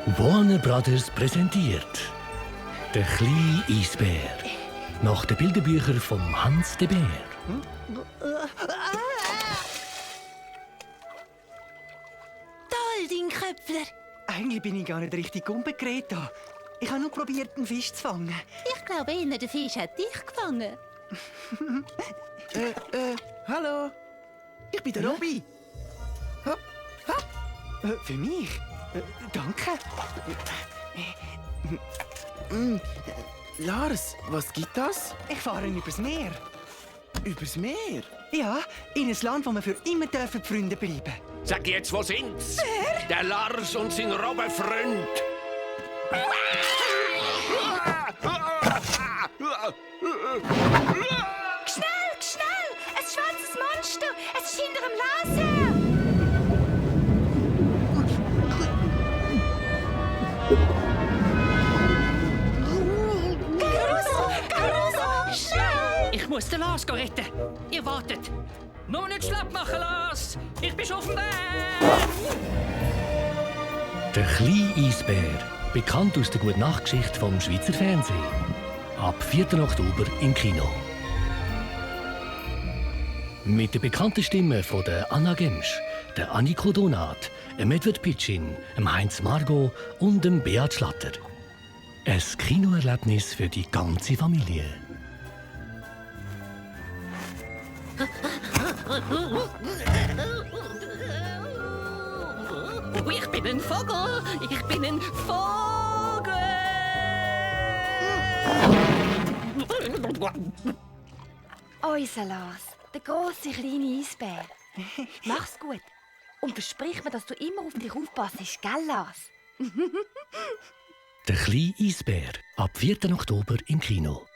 Warner Brothers präsentiert «Der kleine Eisbär» nach den Bilderbüchern von Hans de Bär. Toll, dein Köpfler! Eigentlich bin ich gar nicht richtig umgedreht. Ich habe nur probiert, einen Fisch zu fangen. Ich glaube eher, der Fisch hat dich gefangen. Hallo, ich bin der Robby. Für mich? Danke. Lars, was gibt das? Ich fahre übers Meer. Übers Meer? Ja, in ein Land, wo wir für immer dürfen Freunde bleiben. Sag jetzt, wo sind's? Der Lars und sein Robbenfreund. Schnell, schnell! Ein schwarzes Monster! Es ist hinter dem Laser! Caruso! Schnell! Ich muss den Lars retten. Ihr wartet. Nur nicht schlapp machen, Lars. Ich bin schon auf dem Weg. «Der kleine Eisbär», bekannt aus der Gute-Nacht-Geschichte vom Schweizer Fernsehen. Ab 4. Oktober im Kino. Mit den bekannten Stimmen von der Anna Gemsch, der Anniko Donat, dem Edward Pitschin, dem Heinz Margot und dem Beat Schlatter. Ein Kinoerlebnis für die ganze Familie. Ich bin ein Vogel. Ich bin ein Vogel. Unser Lars, der grosse kleine Eisbär. Mach's gut. Und versprich mir, dass du immer auf dich aufpasst, gell, Lars? «Der kleine Eisbär», ab 4. Oktober im Kino.